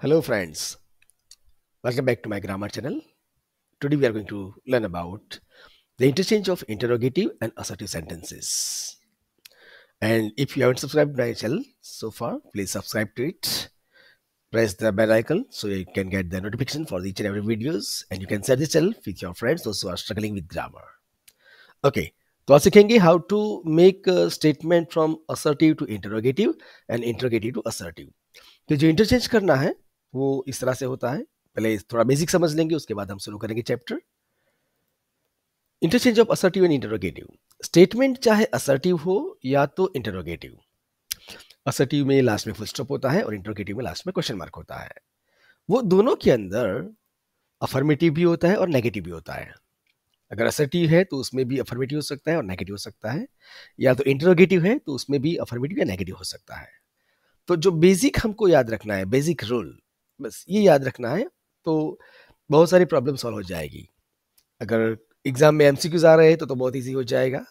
Hello friends, welcome back to my grammar channel. Today we are going to learn about the interchange of interrogative and assertive sentences. And if you haven't subscribed to my channel so far, please subscribe to it. Press the bell icon so you can get the notification for each and every videos, and you can share this channel with your friends those who are struggling with grammar. Okay, तो आज सीखेंगे how to make a statement from assertive to interrogative and interrogative to assertive. तो जो interchange करना है वो इस तरह से होता है. पहले थोड़ा बेसिक समझ लेंगे, उसके बाद हम शुरू करेंगे chapter. Interchange of assertive and interrogative. Statement चाहे असर्टिव हो या तो इंटरोगेटिव. असर्टिव में लास्ट में फुल स्टॉप होता है और इंटरोगेटिव में लास्ट में क्वेश्चन मार्क होता है. वो दोनों के अंदर अफर्मेटिव भी होता है और नेगेटिव भी होता है. अगर असर्टिव है तो उसमें भी अफर्मेटिव हो सकता है और नेगेटिव हो सकता है, या तो इंटरोगेटिव है तो उसमें भी अफर्मेटिव या नेगेटिव हो सकता है. तो जो बेसिक हमको याद रखना है, बेसिक रूल, बस ये याद रखना है, तो बहुत सारी प्रॉब्लम सॉल्व हो जाएगी. अगर एग्जाम में एमसीक्यूज आ रहे हैं तो बहुत इजी हो जाएगा.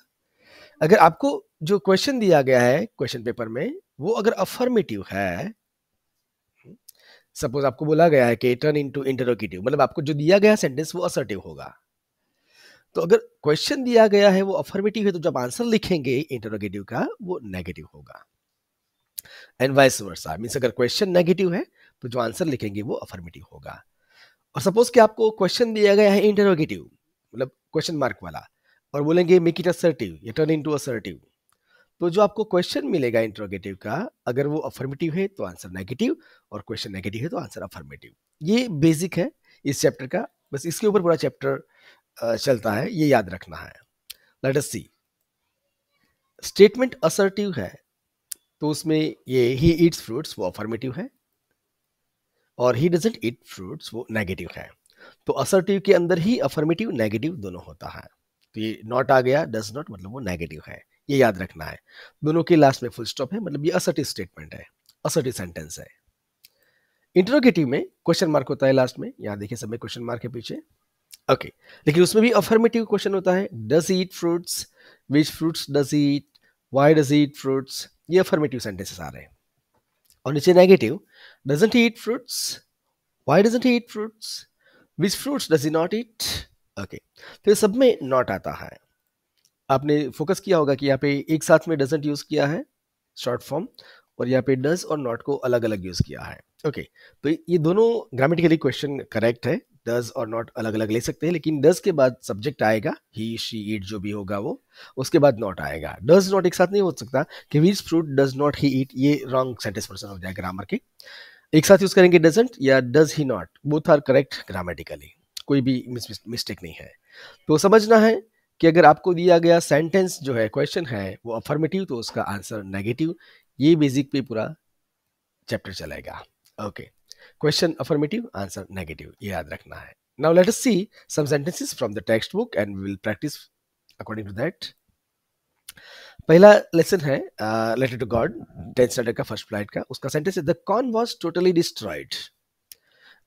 अगर आपको जो क्वेश्चन दिया गया है क्वेश्चन पेपर में वो अगर अफर्मेटिव है, सपोज आपको बोला गया है कि टर्न इनटू इंटरोगेटिव, मतलब आपको जो दिया गया सेंटेंस वो असर्टिव होगा. तो अगर क्वेश्चन दिया गया है वो अफर्मेटिव है तो जब आंसर लिखेंगे इंटरोगेटिव का वो नेगेटिव होगा. एंड वाइस वर्सा, मींस अगर क्वेश्चन नेगेटिव है तो जो आंसर लिखेंगे वो अफर्मेटिव होगा. और सपोज कि आपको क्वेश्चन दिया गया है इंटरोगेटिव, मतलब क्वेश्चन मार्क वाला, और बोलेंगे मेक इट असर्टिव या टर्न इनटू असर्टिव, तो जो आपको क्वेश्चन मिलेगा इंटरोगेटिव का, अगर वो अफर्मेटिव है तो आंसर नेगेटिव, और क्वेश्चन नेगेटिव है तो आंसर अफर्मेटिव. ये बेसिक है इस चैप्टर का, बस इसके ऊपर पूरा चैप्टर चलता है, ये याद रखना है. लेट अस सी. स्टेटमेंट असर्टिव है तो उसमें ये ही ईट्स फ्रूट्स वो अफर्मेटिव है, और ही डजंट ईट फ्रूट्स वो नेगेटिव है. तो असर्टिव के अंदर ही अफर्मेटिव नेगेटिव दोनों होता है. तो ये नॉट आ गया, डज नॉट, मतलब वो नेगेटिव है, ये याद रखना है. दोनों के लास्ट में फुल स्टॉप है, मतलब ये असर्टिव स्टेटमेंट है, असर्टिव सेंटेंस है. इंटरोगेटिव में क्वेश्चन मार्क होता है लास्ट में, यहाँ देखिए सब में क्वेश्चन मार्क है पीछे. ओके, लेकिन उसमें भी अफर्मेटिव क्वेश्चन होता है. Does eat fruits, which fruits does eat, why does eat fruits, ये अफर्मेटिव सेंटेंसेस आ रहे हैं. और नीचे negative, doesn't he eat fruits, why doesn't he eat fruits, which fruits does he not eat. Okay, तो ये सब में नॉट आता है. आपने फोकस किया होगा कि यहाँ पे एक साथ में डजंट यूज किया है शॉर्ट फॉर्म, और यहाँ पे डज और नॉट को अलग अलग यूज किया है. ओके, तो ये दोनों ग्रामेटिकली क्वेश्चन करेक्ट है. डज और नॉट अलग अलग ले सकते हैं, लेकिन डज के बाद सब्जेक्ट आएगा, ही शी ईट जो भी होगा वो, उसके बाद नॉट आएगा. डज नॉट एक साथ नहीं हो सकता कि which fruit does not he eat, ये रॉन्ग सेंटेंस पर्सन हो जाएगा ग्रामर के. एक साथ यूज करेंगे डजंट या does he not, both are correct grammatically, कोई भी मिस्टेक नहीं है. तो समझना है कि अगर आपको दिया गया सेंटेंस जो है, क्वेश्चन है, वो अफर्मेटिव तो उसका आंसर नेगेटिव. ये बेसिक पे पूरा चैप्टर चलेगा. Okay, question affirmative, answer negative, ये याद रखना है. Now let us see some sentences from the text book and we will practice according to that. पहला लेसन है letter to God, 10th standard का फर्स्ट फ्लाइट का. उसका सेंटेंस है the corn was totally destroyed.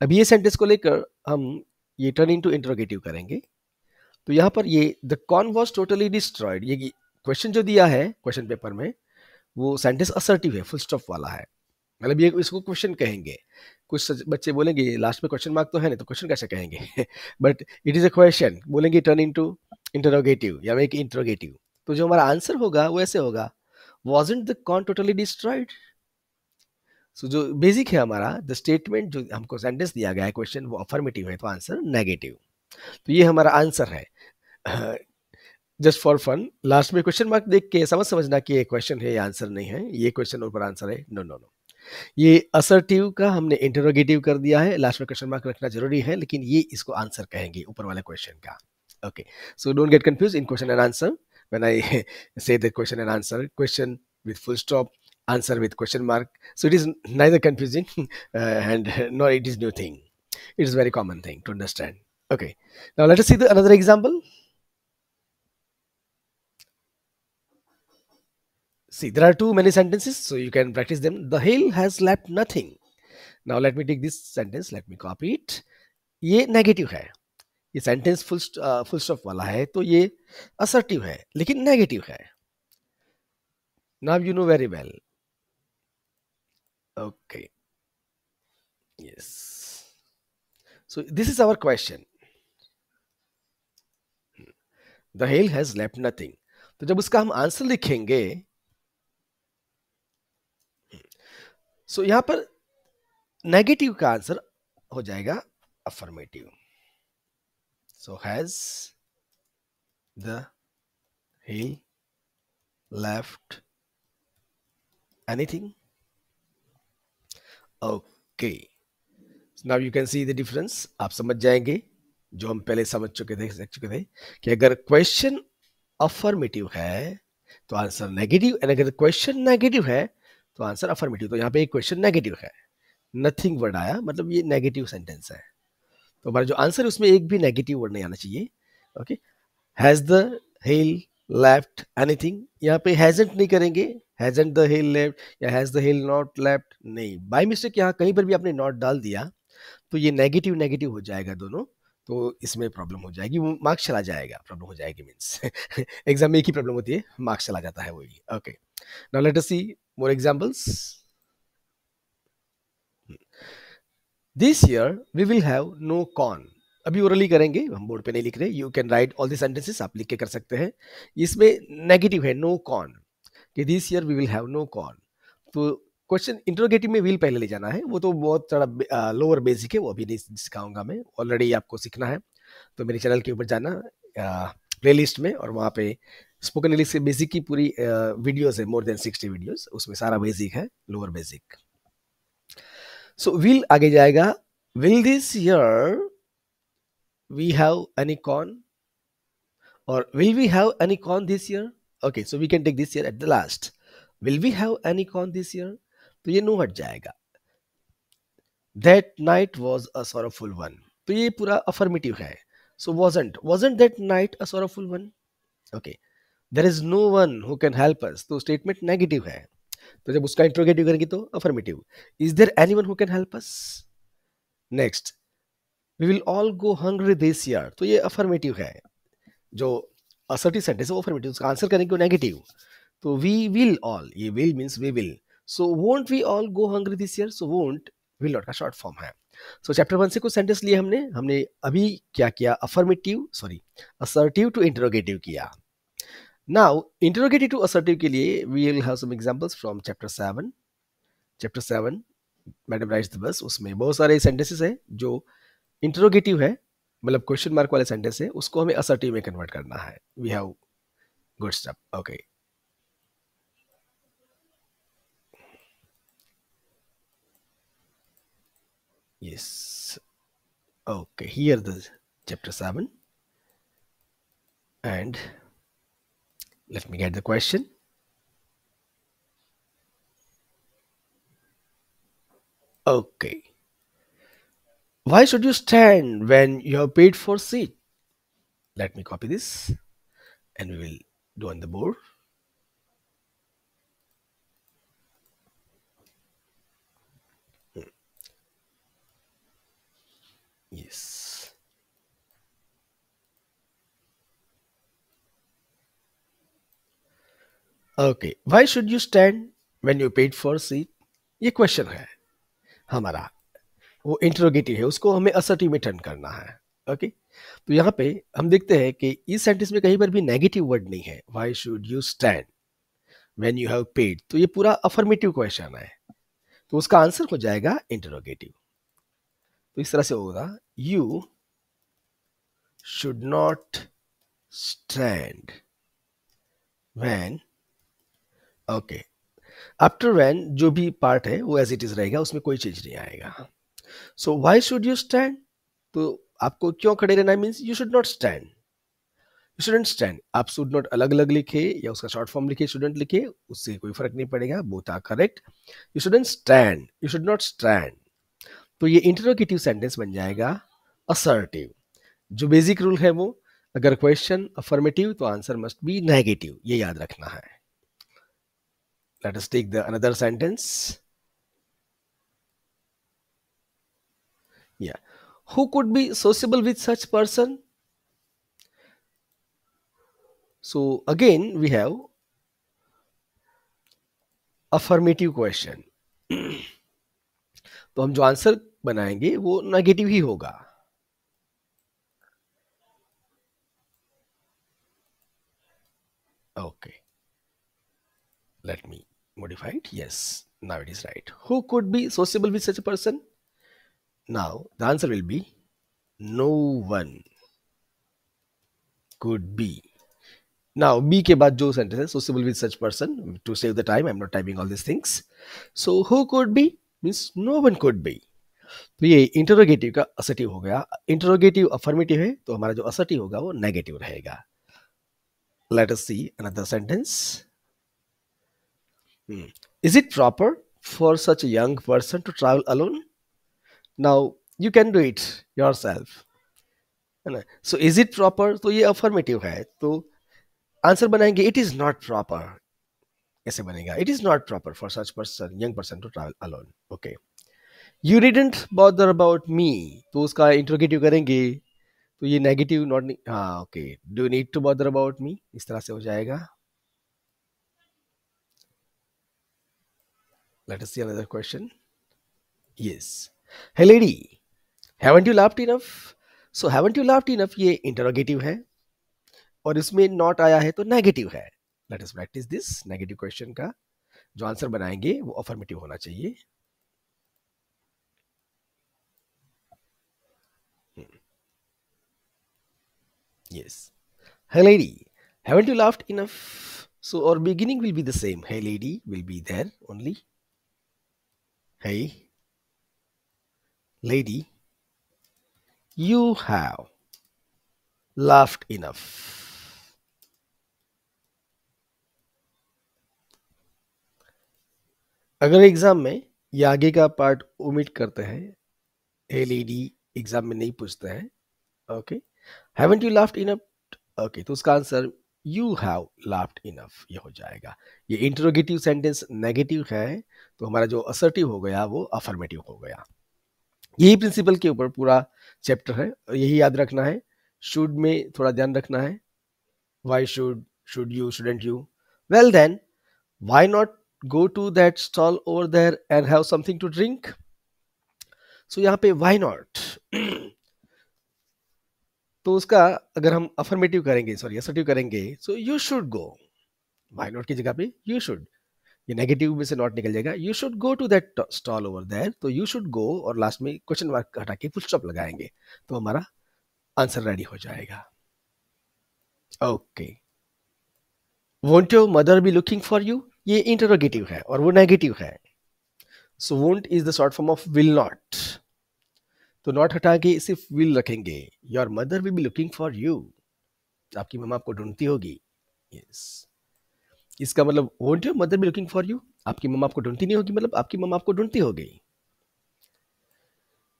अब ये sentence को लेकर हम ये टर्न इनटू इंटरोगेटिव करेंगे. तो यहाँ पर ये the corn was totally destroyed, ये क्वेश्चन जो दिया है क्वेश्चन पेपर में वो सेंटेंस असर्टिव है, फुल स्टॉप वाला है, मतलब ये इसको क्वेश्चन कहेंगे. कुछ बच्चे बोलेंगे लास्ट में क्वेश्चन मार्क तो है नहीं तो क्वेश्चन कैसे कहेंगे but it is a question, बोलेंगे टर्न इनटू इंटरोगेटिव या मेक इंटरोगेटिव. तो जो हमारा आंसर होगा वो ऐसे होगा, wasn't the corn totally destroyed. सो जो बेसिक है हमारा, द स्टेटमेंट जो हमको सेंटेंस दिया गया है क्वेश्चन वो अफर्मेटिव है तो आंसर नेगेटिव. तो ये हमारा आंसर है. जस्ट फॉर फन, लास्ट में क्वेश्चन मार्क देख के समझना कि ये क्वेश्चन है, ये आंसर नहीं है, ये क्वेश्चन ऊपर आंसर है. नो नो नो, ये असर्टिव का हमने इंटरोगेटिव कर दिया है. लास्ट में क्वेश्चन मार्क रखना जरूरी है, लेकिन ये इसको आंसर कहेंगे ऊपर वाले क्वेश्चन का. Okay, so don't get confuse in question and answer. When I say the question and answer, question with full stop, answer with question mark, so it is neither confusing and nor it is new thing. It is very common thing to understand. Okay, now let us see another example. See, there are too many sentences, so you can practice them. The hill has left nothing. Now let me take this sentence, let me copy it. ये negative है, ये sentence full stop वाला है, तो ये assertive है लेकिन negative है. Now you know very well. Okay, Yes. So this is our question. The hail has left nothing. तो जब उसका हम आंसर लिखेंगे, सो यहां पर नेगेटिव का आंसर हो जाएगा affirmative. So has the hail left anything? Okay. Now you can see the difference. आप समझ जाएंगे जो हम पहले समझ चुके थे, सीख चुके थे, कि अगर क्वेश्चन अफर्मेटिव है तो आंसर नेगेटिव, एंड अगर क्वेश्चन नेगेटिव है तो आंसर अफर्मेटिव. तो यहाँ पे एक क्वेश्चन नेगेटिव है, नथिंग वर्ड आया, मतलब ये नेगेटिव सेंटेंस है. तो हमारा जो आंसर है उसमें एक भी नेगेटिव वर्ड नहीं आना चाहिए. Okay. Has the hell left anything, यहाँ पे हैजंट नहीं करेंगे, हैजंट द हेल लेफ्ट या has the hell not left नहीं. बाय मिस्टेक यहाँ कहीं पर भी आपने नॉट डाल दिया तो ये नेगेटिव नेगेटिव हो जाएगा दोनों, तो इसमें प्रॉब्लम हो जाएगी, वो मार्क्स चला जाएगा. प्रॉब्लम हो जाएगी मीन्स एग्जाम में एक ही प्रॉब्लम होती है, मार्क्स चला जाता है वही. Okay, now let us see more examples. This year we will have no corn. अभी ओरली करेंगे, हम बोर्ड पे नहीं लिख रहे. You can write all the sentences, आप लिख के कर सकते हैं. इसमें नेगेटिव है नो कॉर्न, कि this year we will have no corn. तो क्वेश्चन इंटरोगेटिव में विल पहले ले जाना है, वो तो बहुत थोड़ा लोअर बेसिक है, वो अभी नहीं सिखाऊंगा मैं, ऑलरेडी आपको सीखना है. तो मेरे चैनल के ऊपर जाना प्लेलिस्ट में, और वहाँ पे स्पोकन इंग्लिश के बेसिक की पूरी वीडियोस है, मोर देन 60 वीडियोस, उसमें सारा बेसिक है, लोअर बेसिक. सो विल आगे जाएगा, will this year we have any corn, और will we have any corn this year. Okay, so we can take this year at the last. Will we have any corn this year, तो ये no हट जाएगा. That night was a sorrowful one, तो ये पूरा affirmative है. So wasn't that night a sorrowful one? Okay, there is no one who can help us, तो statement negative है. तो जब उसका इंट्रोगेटिव करेंगे तो affirmative. Is there anyone who can help us? Next, we will all go hungry this year, तो ये affirmative है. जो असर्टिव सेंटेंस है वो अफर्मेटिव, उसका आंसर करेंगे नेगेटिव. तो वी विल ऑल, ये will means we will. So won't we all go hungry this year, so won't will not का शॉर्ट फॉर्म है. सो चैप्टर 1 से कुछ सेंटेंस लिए हमने अभी क्या किया, असर्टिव टू इंटरोगेटिव किया. नाउ इंटरोगेटिव टू असर्टिव के लिए we will have some examples from chapter 7. Madam writes the bus, उसमें बहुत सारे सेंटेंसेस हैं जो इंटरोगेटिव है, मतलब क्वेश्चन मार्क वाले सेंटेंस है, उसको हमें असर्टिव में कन्वर्ट करना है. We have good stuff. Okay, yes, okay, here the chapter 7, and let me get the question. Okay, why should you stand when you have paid for seat? Let me copy this and we will do on the board. Yes. Okay, why should you stand when you paid for seat? ये question है हमारा, वो interrogative है, उसको हमें assertive में turn करना है. ओके, तो यहाँ पे हम देखते हैं कि इस सेंटेंस में कहीं पर भी नेगेटिव वर्ड नहीं है. Why should you stand when you have paid, तो ये पूरा अफर्मेटिव क्वेश्चन है, तो उसका आंसर हो जाएगा इंटरोगेटिव. तो इस तरह से होगा, you should not stand when. Okay, after when जो भी पार्ट है वो एज इट इज रहेगा, उसमें कोई चेंज नहीं आएगा. So why should you stand, तो आपको क्यों खड़े रहना है, means you should not stand. You shouldn't stand, आप शुड नॉट अलग अलग लिखे या उसका शॉर्ट फॉर्म लिखे, शुडंट लिखे, उससे कोई फर्क नहीं पड़ेगा, both are correct. You shouldn't stand, you should not stand, तो ये इंटरोगेटिव सेंटेंस बन जाएगा असर्टिव. जो बेसिक रूल है वो, अगर क्वेश्चन अफर्मेटिव तो आंसर मस्ट बी नेगेटिव, ये याद रखना है. Let us take the another sentence. या, who could be sociable with such person? So again we have affirmative question. तो हम जो आंसर बनाएंगे वो नेगेटिव ही होगा। Okay, let me modify it. Yes, now it is right. Who could be sociable with such a person? Now the answer will be no one could be. Now B के बाद जो sentence है sociable with such person, to save the time I'm not typing all these things. So who could be means no one could be. तो ये interrogative का assertive हो गया। Interrogative affirmative है तो हमारा जो असर्टिव होगा वो नेगेटिव रहेगा। Let us see another sentence. Is it proper for such a young person to travel alone? Now you can do it yourself, है ना। सो इज इट प्रॉपर, तो ये अफर्मेटिव है, तो आंसर बनाएंगे इट इज नॉट प्रॉपर। कैसे बनेगा? It is not proper for such person young person to travel alone. Okay, you didn't bother about me, तो उसका इंटरोगेटिव करेंगे तो ये नेगेटिव नॉट, हाँ okay, do need to bother about me, इस तरह से हो जाएगा। Let us see another question. Yes, hey lady haven't you laughed enough. So haven't you laughed enough ये इंटरोगेटिव है और इसमें नॉट आया है तो नेगेटिव है। Let us practice this. Negative question का जो आंसर बनाएंगे वो अफर्मेटिव होना चाहिए। Yes. Hey lady, haven't you laughed enough? So our beginning will be the same. Hey lady will be there only. Hey lady, you have laughed enough. अगर exam में ये आगे का पार्ट ओमिट करते हैं, हे लेडी एग्जाम में नहीं पूछते हैं, okay, haven't you laughed enough, okay, तो उसका answer you have laughed enough ये हो जाएगा। ये इंटरोगेटिव सेंटेंस नेगेटिव है तो हमारा जो असर्टिव हो गया वो अफर्मेटिव हो गया। यही प्रिंसिपल के ऊपर पूरा चैप्टर है और यही याद रखना है। शुड में थोड़ा ध्यान रखना है, why should you, shouldn't you, well then why not go to that stall over there and have something to drink. So यहाँ पे why not तो उसका अगर हम अफर्मेटिव करेंगे, सॉरी असर्टिव करेंगे, so you should go, why not की जगह पे you should, ये नेगेटिव में से नॉट निकल जाएगा, you should go to that stall over there, तो you should go और लास्ट में क्वेश्चन मार्क हटा के फुल स्टॉप लगाएंगे तो हमारा आंसर रेडी हो जाएगा। Okay, won't your mother be looking for you, ये इंटरोगेटिव है और वो नेगेटिव है। So won't is the short form of will not, तो नॉट हटा के सिर्फ विल रखेंगे। Your mother will be looking for you, आपकी मम्मा आपको ढूंढती होगी। यस, इसका मतलब won't your mother be looking for you, आपकी मम्मा आपको ढूंढती नहीं होगी, मतलब आपकी मम्मा आपको ढूंढती होगी।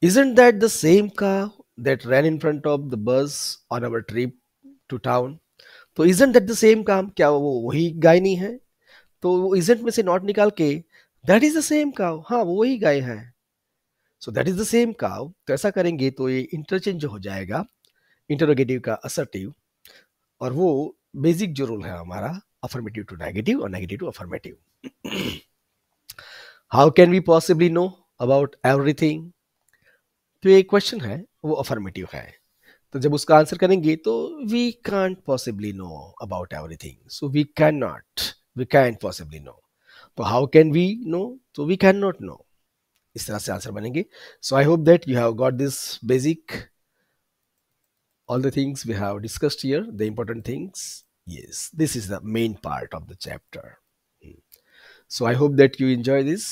Isn't that the same cow that ran in front of the bus on our trip to town? तो isn't that the same cow, क्या वो वही गाय नहीं है? तो वो isn't में से नॉट निकाल के that is the same cow, हाँ वो वही गाय है। So that is the same cow, तो ऐसा करेंगे तो ये इंटरचेंज हो जाएगा इंटरोगेटिव का असर्टिव, और वो बेसिक जो रूल है हमारा अफर्मेटिव टू नेगेटिव और negative to affirmative. How can we possibly know about everything, तो ये क्वेश्चन है वो अफर्मेटिव है, तो जब उसका आंसर करेंगे तो we can't possibly know about everything, so we can possibly know, तो हाउ कैन वी नो, तो वी कैन नॉट नो, इस तरह से आंसर बनेंगे। So I hope that you have got this basic, all the things we have discussed here, the important things. Yes, this is the main part of the chapter. So I hope that you enjoy this.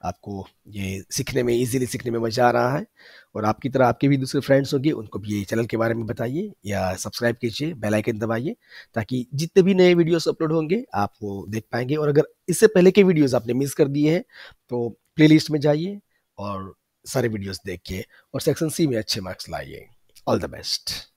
आपको ये सीखने में, easily सीखने में मजा आ रहा है, और आपकी तरह आपके भी दूसरे फ्रेंड्स होंगे, उनको भी ये चैनल के बारे में बताइए या सब्सक्राइब कीजिए, बेल आइकन दबाइए, ताकि जितने भी नए वीडियोस अपलोड होंगे आप वो देख पाएंगे। और अगर इससे पहले के वीडियोस आपने मिस कर दिए हैं तो प्लेलिस्ट में जाइए और सारे वीडियोस देखिए और सेक्शन सी में अच्छे मार्क्स लाइए। All the best.